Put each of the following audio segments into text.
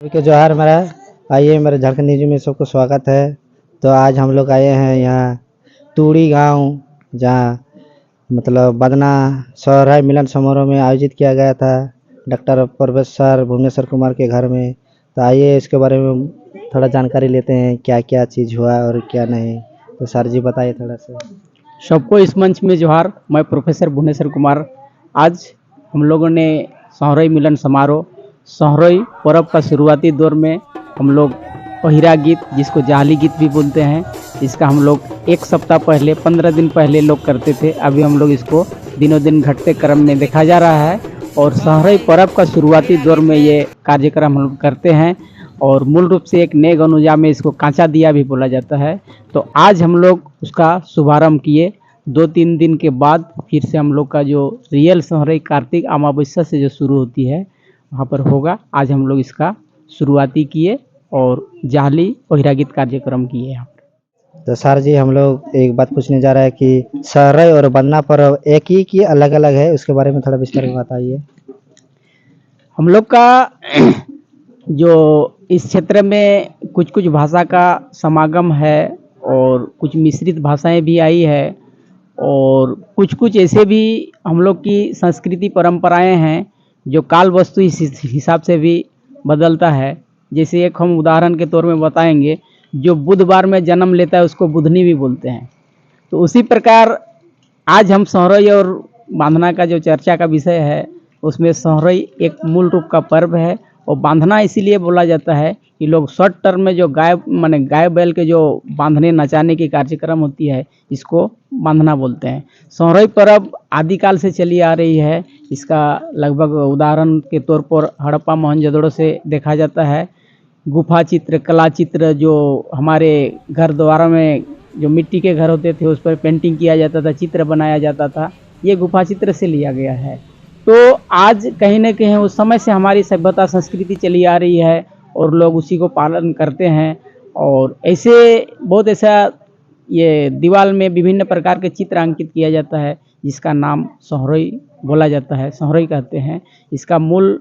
के जोहार मेरा। आइए मेरे झारखंड न्यूज में सबको स्वागत है। तो आज हम लोग आए हैं यहाँ तूड़ी गांव, जहाँ मतलब बदना सोहराय मिलन समारोह में आयोजित किया गया था डॉक्टर प्रोफेसर भुवनेश्वर कुमार के घर में। तो आइए इसके बारे में थोड़ा जानकारी लेते हैं, क्या क्या चीज़ हुआ और क्या नहीं। तो सर जी बताइए थोड़ा सा। सबको इस मंच में जोहार। मैं प्रोफेसर भुवनेश्वर कुमार। आज हम लोगों ने सोहराय मिलन समारोह, सोहराय पर्व का शुरुआती दौर में हम लोग ओहिरा गीत, जिसको जाहली गीत भी बोलते हैं, इसका हम लोग एक सप्ताह पहले 15 दिन पहले लोग करते थे। अभी हम लोग इसको दिनों दिन घटते क्रम में देखा जा रहा है और सोहराय पर्व का शुरुआती दौर में ये कार्यक्रम हम लोग करते हैं। और मूल रूप से एक नेग अनुजा में इसको कांचा दिया भी बोला जाता है। तो आज हम लोग उसका शुभारंभ किए। 2-3 दिन के बाद फिर से हम लोग का जो रियल सोहराय कार्तिक अमावस्या से जो शुरू होती है वहाँ पर होगा। आज हम लोग इसका शुरुआती किए और जाहली ओहिरा गीत कार्यक्रम किए यहाँ पर। तो सर जी हम लोग एक बात पूछने जा रहे हैं कि सोहराय और बदना पर्व एक ही कि अलग अलग है, उसके बारे में थोड़ा विस्तार में बताइए। हम लोग का जो इस क्षेत्र में कुछ कुछ भाषा का समागम है और कुछ मिश्रित भाषाएं भी आई है और कुछ कुछ ऐसे भी हम लोग की संस्कृति परंपराएं हैं जो काल वस्तु इस हिसाब से भी बदलता है। जैसे एक हम उदाहरण के तौर में बताएंगे, जो बुधवार में जन्म लेता है उसको बुधनी भी बोलते हैं। तो उसी प्रकार आज हम सोहराय और बांधना का जो चर्चा का विषय है, उसमें सोहराय एक मूल रूप का पर्व है और बांधना इसीलिए बोला जाता है कि लोग शॉर्ट टर्म में जो गाय बैल के जो बांधने नचाने की कार्यक्रम होती है, इसको बांधना बोलते हैं। सोहराय पर्व आदिकाल से चली आ रही है। इसका लगभग उदाहरण के तौर पर हड़प्पा मोहनजोदड़ो से देखा जाता है। गुफा चित्र, कला चित्र जो हमारे घर द्वारा में जो मिट्टी के घर होते थे उस पर पेंटिंग किया जाता था, चित्र बनाया जाता था, ये गुफा चित्र से लिया गया है। तो आज कहीं ना कहीं उस समय से हमारी सभ्यता संस्कृति चली आ रही है और लोग उसी को पालन करते हैं। और ऐसे बहुत ऐसा ये दीवार में विभिन्न प्रकार के चित्र अंकित किया जाता है जिसका नाम सोहराय बोला जाता है, सोहराय कहते हैं। इसका मूल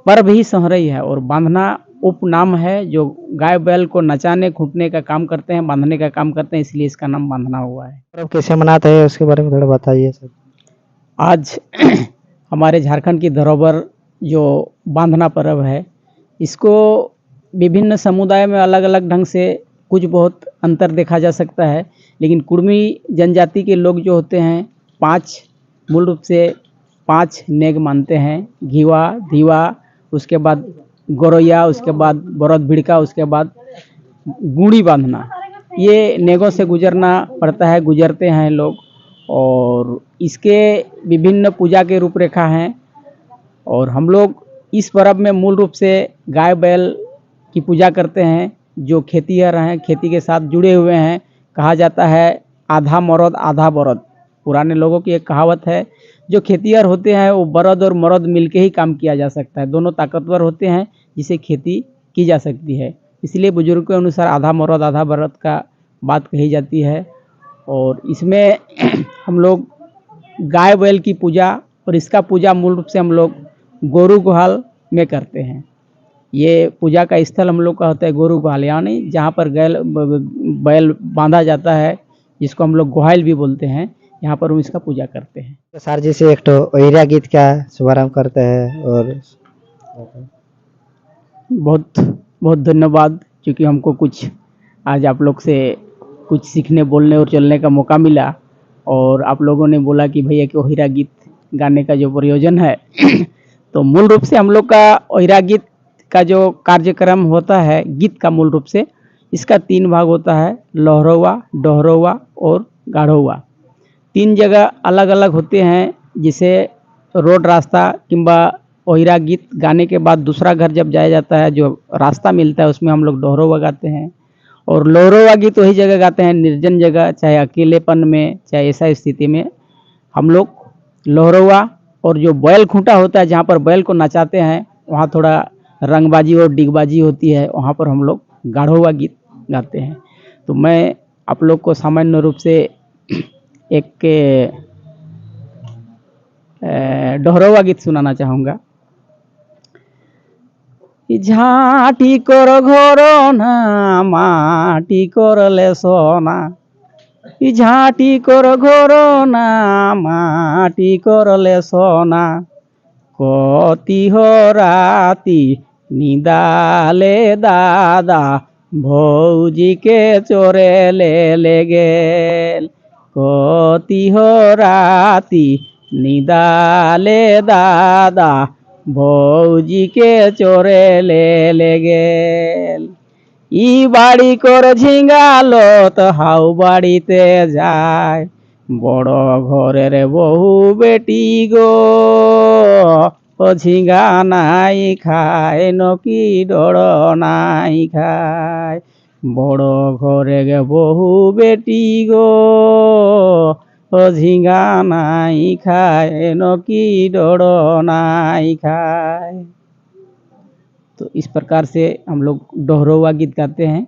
पर्व ही सोहराय है और बांधना उपनाम है, जो गाय बैल को नचाने खूंटने का काम करते हैं, बांधने का काम करते हैं, इसलिए इसका नाम बांधना हुआ है। पर्व कैसे मनाते हैं उसके बारे में थोड़ा बताइए सर। आज हमारे झारखंड की धरोहर जो बांधना पर्व है, इसको विभिन्न समुदाय में अलग अलग ढंग से कुछ बहुत अंतर देखा जा सकता है। लेकिन कुर्मी जनजाति के लोग जो होते हैं, 5 मूल रूप से 5 नेग मानते हैं। घीवा, धीवा, उसके बाद गोरैया, उसके बाद बरत भिड़का, उसके बाद गुड़ी बांधना। ये नेगों से गुजरना पड़ता है, गुजरते हैं लोग। और इसके विभिन्न पूजा के रूपरेखा हैं और हम लोग इस पर्व में मूल रूप से गाय बैल की पूजा करते हैं। जो खेतीहर हैं, खेती के साथ जुड़े हुए हैं। कहा जाता है आधा मर्द आधा बरद। पुराने लोगों की एक कहावत है, जो खेतीहर होते हैं वो बरद और मर्द मिलके ही काम किया जा सकता है, दोनों ताकतवर होते हैं जिसे खेती की जा सकती है। इसलिए बुजुर्ग के अनुसार आधा मर्द आधा बरद का बात कही जाती है। और इसमें हम लोग गाय बैल की पूजा, और इसका पूजा मूल रूप से हम लोग गोरू गुहाल में करते हैं। ये पूजा का स्थल हम लोग का होता है गोरू गुहाल, यानी जहाँ पर बैल बांधा जाता है, जिसको हम लोग गोहाल भी बोलते हैं। यहाँ पर हम इसका पूजा करते हैं। तो सर जी से एक तो ओहिरा गीत का शुभारंभ करते हैं। और बहुत बहुत धन्यवाद, क्योंकि हमको कुछ आज आप लोग से कुछ सीखने, बोलने और चलने का मौका मिला। और आप लोगों ने बोला कि भैया कि ओहिरा गीत गाने का जो प्रयोजन है तो मूल रूप से हम लोग का ओहिरा गीत का जो कार्यक्रम होता है, गीत का मूल रूप से इसका 3 भाग होता है, लहरौआ, डोहरौआ और गाढ़ौआ। 3 जगह अलग अलग होते हैं। जिसे रोड रास्ता किंबा ओहिरा गीत गाने के बाद दूसरा घर जब जाया जाता है, जो रास्ता मिलता है, उसमें हम लोग डोहरौआ गाते हैं। और लोहरौआ गीत वही जगह गाते हैं, निर्जन जगह, चाहे अकेलेपन में, चाहे ऐसा स्थिति में हम लोग लोहरौआ। और जो बैल खूंटा होता है, जहाँ पर बैल को नचाते हैं, वहाँ थोड़ा रंगबाजी और डिगबाजी होती है, वहाँ पर हम लोग गाढ़ौआ गीत गाते हैं। तो मैं आप लोग को सामान्य रूप से एक डोहरौआ गीत सुनाना चाहूँगा। ঝাঁটি কর ঘর না মাটি করলে সোনা ঝাঁটি কর ঘর না মাটি করলে সোনা কতি রাতি নিদালে দাদা ভৌজিকে চোরে লে গেল কতি রাতি নিদালে দাদা ভৌজিকে চোরে লে গেল ই বাড়ি করে ঝিঙ্গালো তো হাউ বাড়িতে যায় বড় ঘরের বহু বেটি গো ও ঝিঙ্গা নাই খায় নকি ডড় নাই খায় বড় ঘরে বহু বেটি গো ও झींगा नाई खाए नकी डोड़ो नाई खाए। तो इस प्रकार से हम लोग डोहरवा गीत गाते हैं।